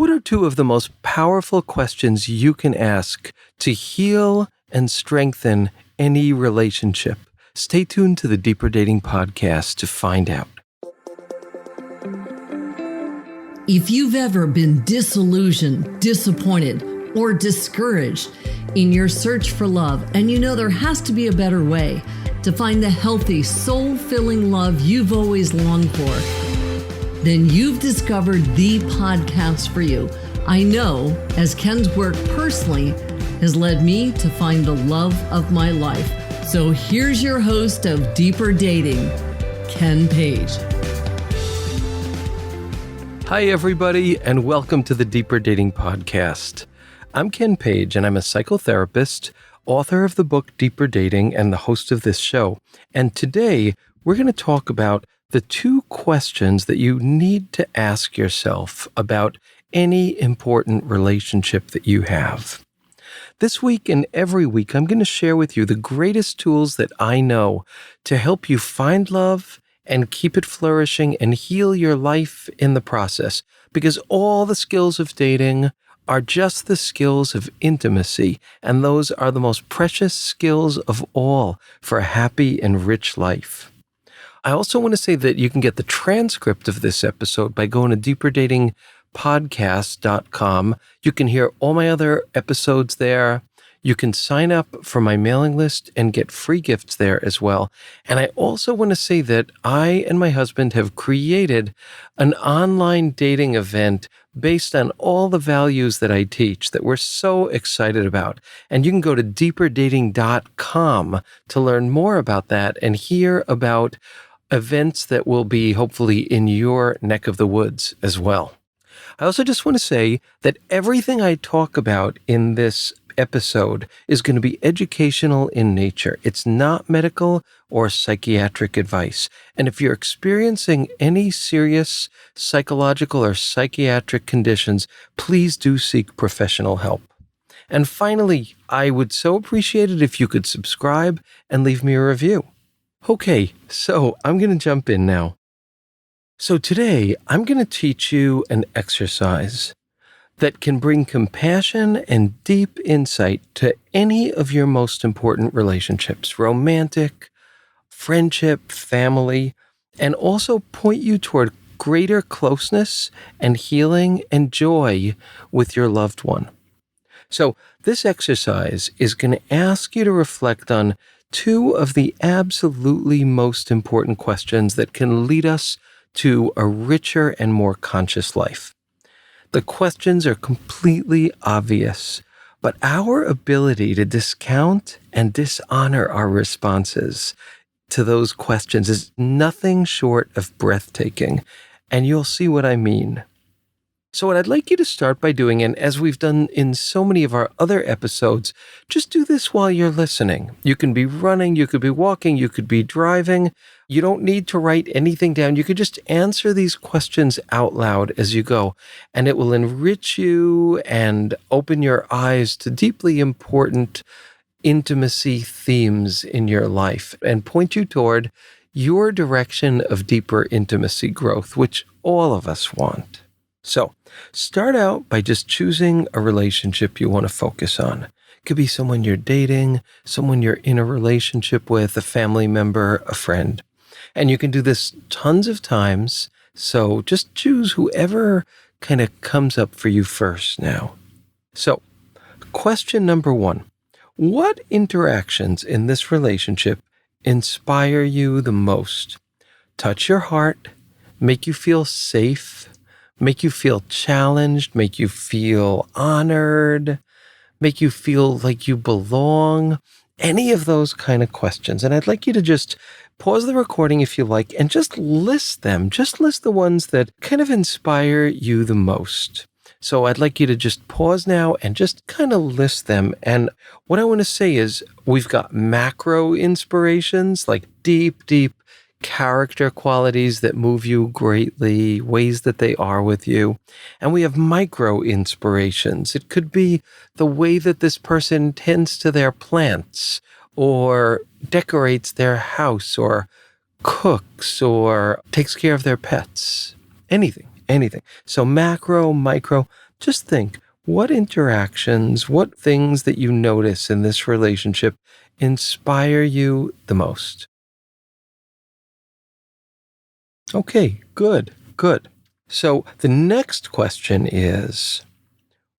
What are two of the most powerful questions you can ask to heal and strengthen any relationship? Stay tuned to the Deeper Dating podcast to find out. If you've ever been disillusioned, disappointed, or discouraged in your search for love, and you know there has to be a better way to find the healthy, soul-filling love you've always longed for, then you've discovered the podcast for you. I know, as Ken's work personally has led me to find the love of my life. So here's your host of Deeper Dating, Ken Page. Hi, everybody, and welcome to the Deeper Dating podcast. I'm Ken Page, and I'm a psychotherapist, author of the book Deeper Dating, and the host of this show. And today, we're going to talk about the two questions that you need to ask yourself about any important relationship that you have. This week and every week, I'm going to share with you the greatest tools that I know to help you find love and keep it flourishing and heal your life in the process. Because all the skills of dating are just the skills of intimacy, and those are the most precious skills of all for a happy and rich life. I also want to say that you can get the transcript of this episode by going to deeperdatingpodcast.com. You can hear all my other episodes there. You can sign up for my mailing list and get free gifts there as well. And I also want to say that I and my husband have created an online dating event based on all the values that I teach that we're so excited about. And you can go to deeperdating.com to learn more about that and hear about events that will be hopefully in your neck of the woods as well. I also just want to say that everything I talk about in this episode is going to be educational in nature. It's not medical or psychiatric advice. And if you're experiencing any serious psychological or psychiatric conditions, please do seek professional help. And finally, I would so appreciate it if you could subscribe and leave me a review. Okay, so I'm going to jump in now. So today, I'm going to teach you an exercise that can bring compassion and deep insight to any of your most important relationships, romantic, friendship, family, and also point you toward greater closeness and healing and joy with your loved one. So this exercise is going to ask you to reflect on two of the absolutely most important questions that can lead us to a richer and more conscious life. The questions are completely obvious, but our ability to discount and dishonor our responses to those questions is nothing short of breathtaking, and you'll see what I mean. So what I'd like you to start by doing, and as we've done in so many of our other episodes, just do this while you're listening. You can be running, you could be walking, you could be driving. You don't need to write anything down. You could just answer these questions out loud as you go, and it will enrich you and open your eyes to deeply important intimacy themes in your life and point you toward your direction of deeper intimacy growth, which all of us want. So start out by just choosing a relationship you want to focus on. It could be someone you're dating, someone you're in a relationship with, a family member, a friend. And you can do this tons of times. So just choose whoever kind of comes up for you first now. So question number one, what interactions in this relationship inspire you the most? Touch your heart, make you feel safe, make you feel challenged, make you feel honored, make you feel like you belong, any of those kind of questions. And I'd like you to just pause the recording if you like and just list them. Just list the ones that kind of inspire you the most. So I'd like you to just pause now and just kind of list them. And what I want to say is we've got macro inspirations, like deep character qualities that move you greatly, ways that they are with you. And we have micro inspirations. It could be the way that this person tends to their plants or decorates their house or cooks or takes care of their pets. Anything. So macro, micro, just think, what interactions, what things that you notice in this relationship inspire you the most? Okay, good, good. So the next question is,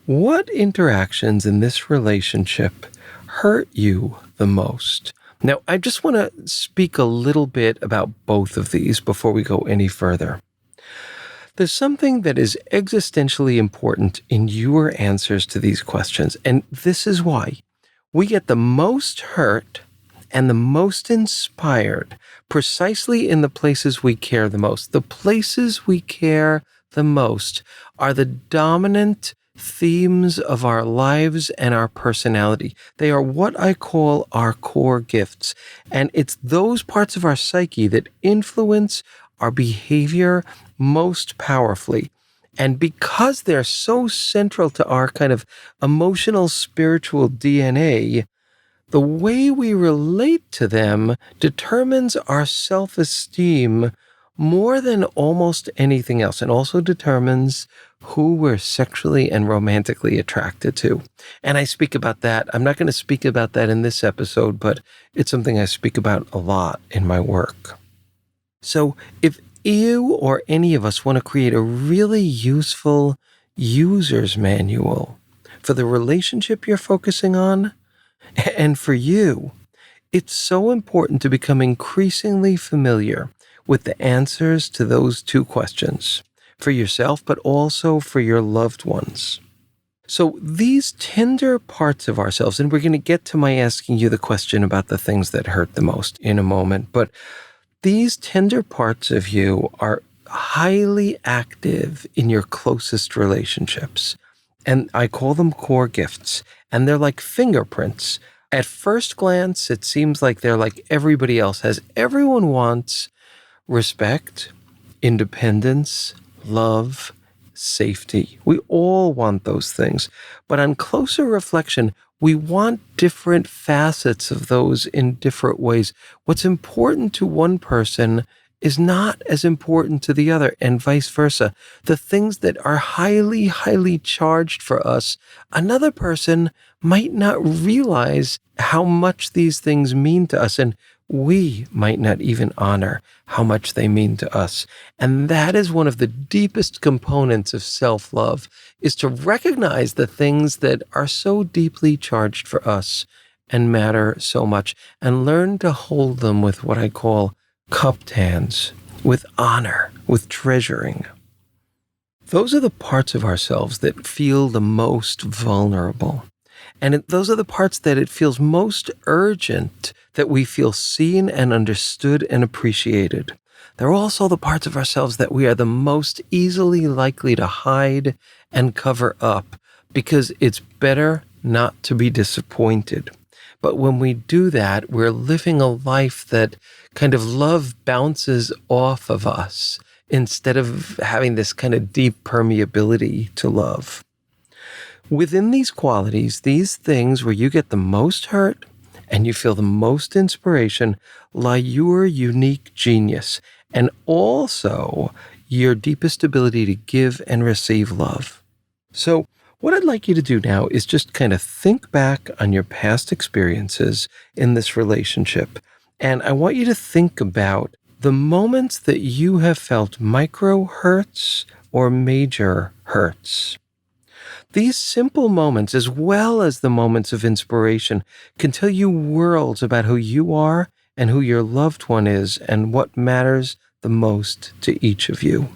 what interactions in this relationship hurt you the most? Now, I just want to speak a little bit about both of these before we go any further. There's something that is existentially important in your answers to these questions, and this is why we get the most hurt and the most inspired precisely in the places we care the most. The places we care the most are the dominant themes of our lives and our personality. They are what I call our core gifts. And it's those parts of our psyche that influence our behavior most powerfully. And because they're so central to our kind of emotional, spiritual DNA, the way we relate to them determines our self-esteem more than almost anything else, and also determines who we're sexually and romantically attracted to. And I speak about that. I'm not going to speak about that in this episode, but it's something I speak about a lot in my work. So if you or any of us want to create a really useful user's manual for the relationship you're focusing on, and for you, it's so important to become increasingly familiar with the answers to those two questions for yourself, but also for your loved ones. So these tender parts of ourselves, and we're going to get to my asking you the question about the things that hurt the most in a moment, but these tender parts of you are highly active in your closest relationships. And I call them core gifts. And they're like fingerprints. At first glance, it seems like they're like everybody else has. Everyone wants respect, independence, love, safety. We all want those things. But on closer reflection, we want different facets of those in different ways. What's important to one person is not as important to the other, and vice versa. The things that are highly, highly charged for us, another person might not realize how much these things mean to us, and we might not even honor how much they mean to us. And that is one of the deepest components of self-love, is to recognize the things that are so deeply charged for us and matter so much, and learn to hold them with what I call cupped hands, with honor, with treasuring. Those are the parts of ourselves that feel the most vulnerable. And those are the parts that it feels most urgent that we feel seen and understood and appreciated. They're also the parts of ourselves that we are the most easily likely to hide and cover up, because it's better not to be disappointed. But when we do that, we're living a life that kind of love bounces off of us instead of having this kind of deep permeability to love. Within these qualities, these things where you get the most hurt and you feel the most inspiration, lie your unique genius and also your deepest ability to give and receive love. So what I'd like you to do now is just kind of think back on your past experiences in this relationship. And I want you to think about the moments that you have felt micro hurts or major hurts. These simple moments, as well as the moments of inspiration, can tell you worlds about who you are and who your loved one is and what matters the most to each of you.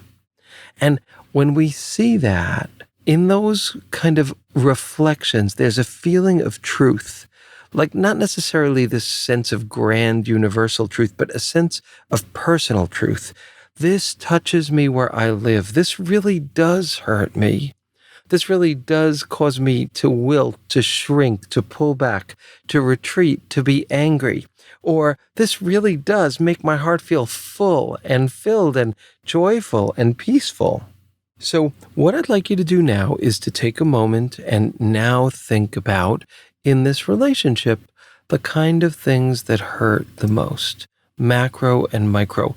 And when we see that, in those kind of reflections, there's a feeling of truth, like not necessarily this sense of grand universal truth, but a sense of personal truth. This touches me where I live. This really does hurt me. This really does cause me to wilt, to shrink, to pull back, to retreat, to be angry. Or this really does make my heart feel full and filled and joyful and peaceful. So what I'd like you to do now is to take a moment and now think about, in this relationship, the kind of things that hurt the most, macro and micro.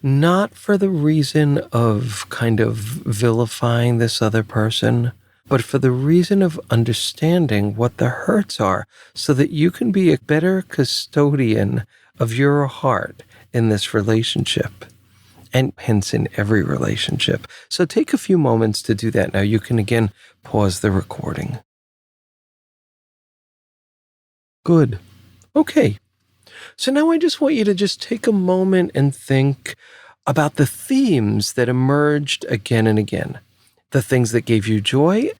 Not for the reason of kind of vilifying this other person, but for the reason of understanding what the hurts are so that you can be a better custodian of your heart in this relationship and hence in every relationship. So take a few moments to do that. Now you can again pause the recording. Good. Okay. So now I just want you to just take a moment and think about the themes that emerged again and again. The things that gave you joy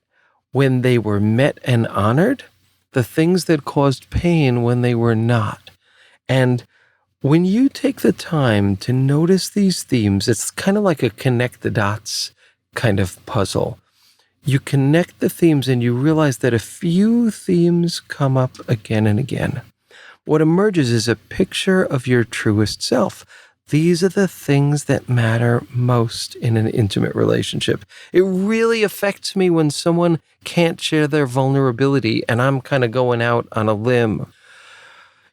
when they were met and honored, the things that caused pain when they were not. And when you take the time to notice these themes, it's kind of like a connect the dots kind of puzzle. You connect the themes and you realize that a few themes come up again and again. What emerges is a picture of your truest self. These are the things that matter most in an intimate relationship. It really affects me when someone can't share their vulnerability and I'm kind of going out on a limb.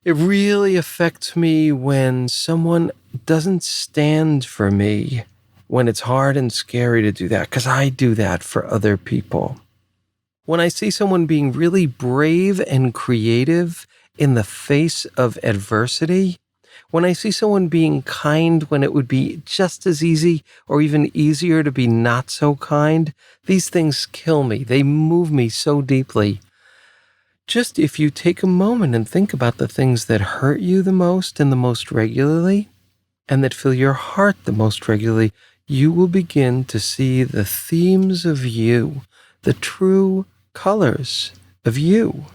It really affects me when someone doesn't stand for me, when it's hard and scary to do that, because I do that for other people. When I see someone being really brave and creative in the face of adversity, when I see someone being kind when it would be just as easy or even easier to be not so kind, these things kill me. They move me so deeply. Just if you take a moment and think about the things that hurt you the most and the most regularly, and that fill your heart the most regularly, you will begin to see the themes of you, the true colors of you.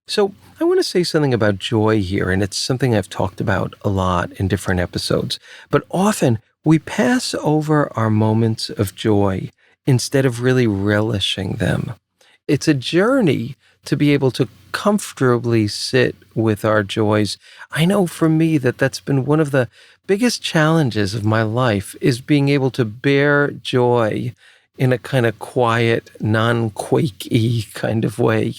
So I want to say something about joy here, and it's something I've talked about a lot in different episodes. But often we pass over our moments of joy instead of really relishing them. It's a journey to be able to comfortably sit with our joys. I know for me that's been one of the biggest challenges of my life is being able to bear joy in a kind of quiet, non-quaky kind of way.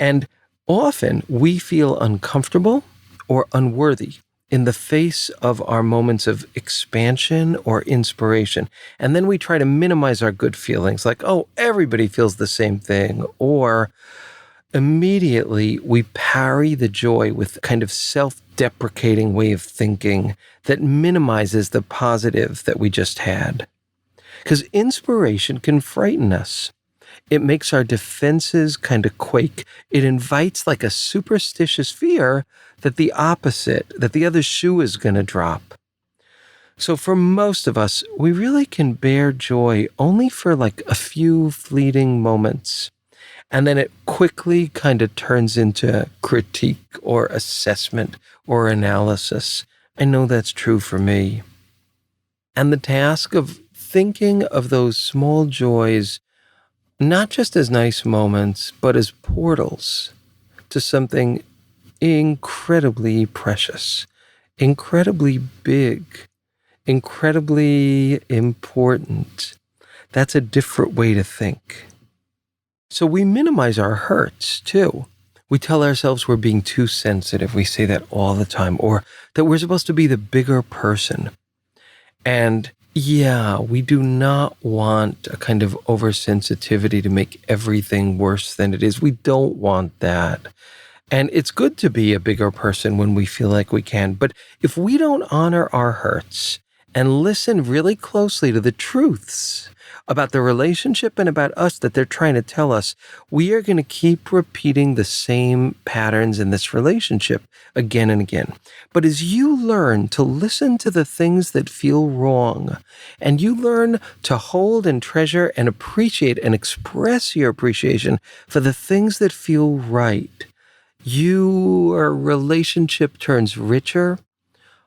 And often we feel uncomfortable or unworthy in the face of our moments of expansion or inspiration. And then we try to minimize our good feelings like, oh, everybody feels the same thing. Or immediately we parry the joy with kind of self-deprecating way of thinking that minimizes the positive that we just had. Because inspiration can frighten us. It makes our defenses kind of quake. It invites like a superstitious fear that the opposite, that the other shoe is going to drop. So for most of us, we really can bear joy only for like a few fleeting moments. And then it quickly kind of turns into critique or assessment or analysis. I know that's true for me. And the task of thinking of those small joys, not just as nice moments, but as portals to something incredibly precious, incredibly big, incredibly important. That's a different way to think. So we minimize our hurts too. We tell ourselves we're being too sensitive. We say that all the time, or that we're supposed to be the bigger person. And yeah, we do not want a kind of oversensitivity to make everything worse than it is. We don't want that. And it's good to be a bigger person when we feel like we can. But if we don't honor our hurts and listen really closely to the truths about the relationship and about us that they're trying to tell us, we are going to keep repeating the same patterns in this relationship again and again. But as you learn to listen to the things that feel wrong, and you learn to hold and treasure and appreciate and express your appreciation for the things that feel right, your relationship turns richer.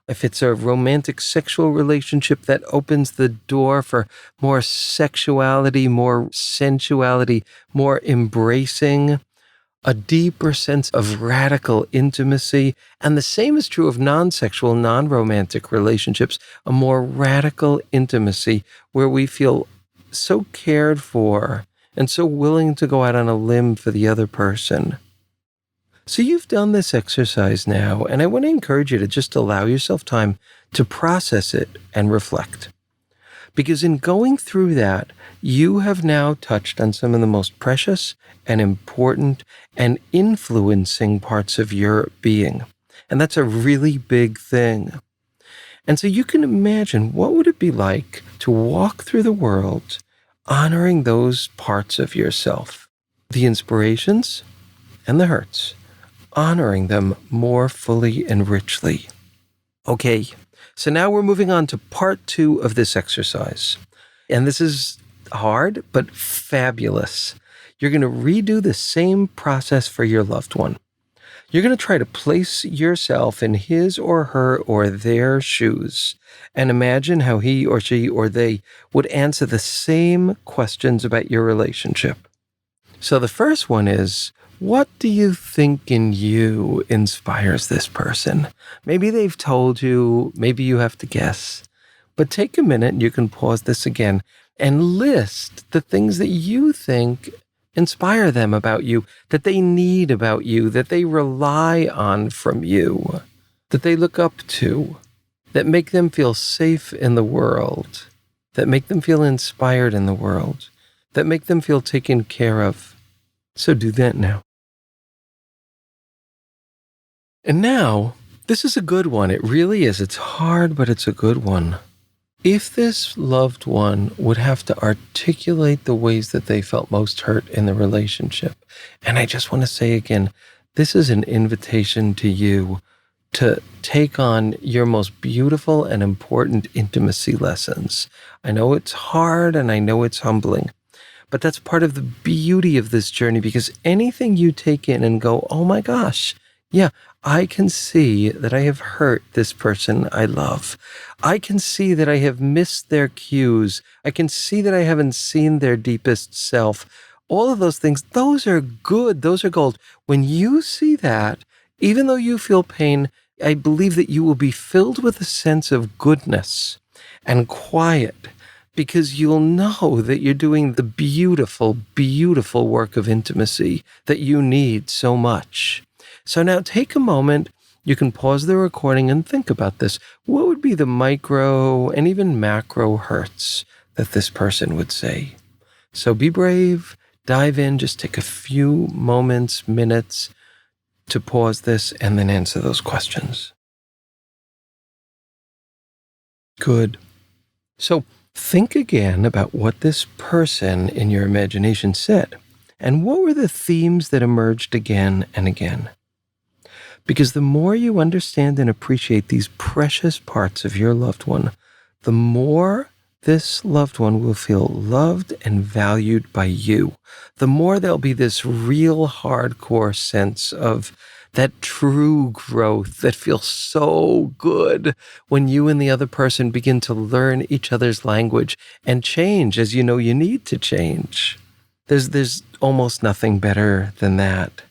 If it's a romantic sexual relationship, that opens the door for more sexuality, more sensuality, more embracing, a deeper sense of radical intimacy. And the same is true of non-sexual, non-romantic relationships, a more radical intimacy where we feel so cared for and so willing to go out on a limb for the other person. So you've done this exercise now, and I want to encourage you to just allow yourself time to process it and reflect. Because in going through that, you have now touched on some of the most precious and important and influencing parts of your being. And that's a really big thing. And so you can imagine, what would it be like to walk through the world honoring those parts of yourself, the inspirations and the hurts, honoring them more fully and richly. Okay, so now we're moving on to part 2 of this exercise. And this is hard, but fabulous. You're going to redo the same process for your loved one. You're going to try to place yourself in his or her or their shoes and imagine how he or she or they would answer the same questions about your relationship. So the first one is, what do you think in you inspires this person? Maybe they've told you, maybe you have to guess. But take a minute, and you can pause this again, and list the things that you think inspire them about you, that they need about you, that they rely on from you, that they look up to, that make them feel safe in the world, that make them feel inspired in the world, that make them feel taken care of. So do that now. And now, this is a good one. It really is. It's hard, but it's a good one. If this loved one would have to articulate the ways that they felt most hurt in the relationship, and I just want to say again, this is an invitation to you to take on your most beautiful and important intimacy lessons. I know it's hard and I know it's humbling, but that's part of the beauty of this journey, because anything you take in and go, oh my gosh, yeah, I can see that I have hurt this person I love. I can see that I have missed their cues. I can see that I haven't seen their deepest self. All of those things, those are good. Those are gold. When you see that, even though you feel pain, I believe that you will be filled with a sense of goodness and quiet, because you'll know that you're doing the beautiful, beautiful work of intimacy that you need so much. So now take a moment. You can pause the recording and think about this. What would be the micro and even macro hurts that this person would say? So be brave, dive in, just take a few moments, minutes to pause this and then answer those questions. Good. So think again about what this person in your imagination said, and what were the themes that emerged again and again. Because the more you understand and appreciate these precious parts of your loved one, the more this loved one will feel loved and valued by you. The more there'll be this real hardcore sense of that true growth that feels so good when you and the other person begin to learn each other's language and change as you know you need to change. There's almost nothing better than that.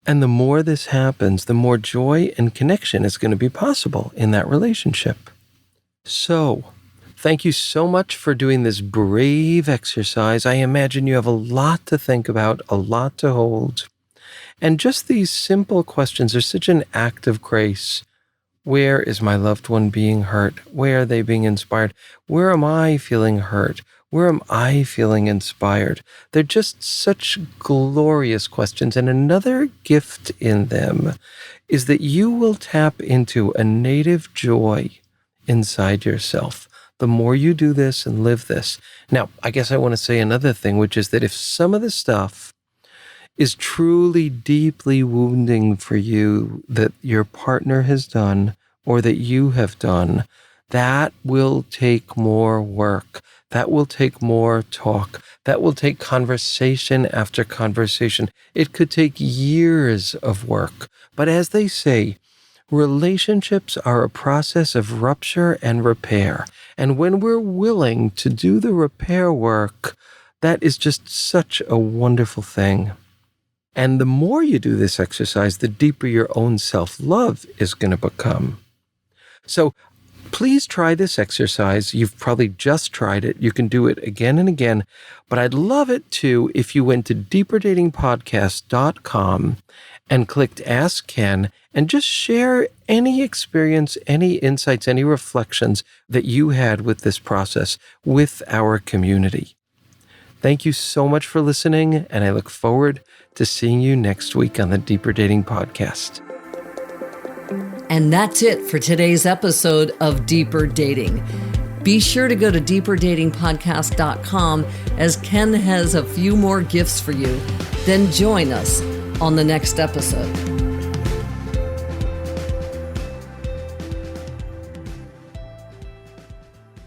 And the more this happens, the more joy and connection is going to be possible in that relationship. So, thank you so much for doing this brave exercise. I imagine you have a lot to think about, a lot to hold. And just these simple questions are such an act of grace. Where is my loved one being hurt? Where are they being inspired? Where am I feeling hurt? Where am I feeling inspired? They're just such glorious questions. And another gift in them is that you will tap into a native joy inside yourself the more you do this and live this. Now, I guess I want to say another thing, which is that if some of the stuff is truly deeply wounding for you that your partner has done or that you have done, that will take more work. That will take more talk. That will take conversation after conversation. It could take years of work. But as they say, relationships are a process of rupture and repair. And when we're willing to do the repair work, that is just such a wonderful thing. And the more you do this exercise, the deeper your own self-love is going to become. So please try this exercise. You've probably just tried it. You can do it again and again. But I'd love it too if you went to deeperdatingpodcast.com and clicked Ask Ken and just share any experience, any insights, any reflections that you had with this process with our community. Thank you so much for listening, and I look forward to seeing you next week on the Deeper Dating Podcast. And that's it for today's episode of Deeper Dating. Be sure to go to deeperdatingpodcast.com as Ken has a few more gifts for you. Then join us on the next episode.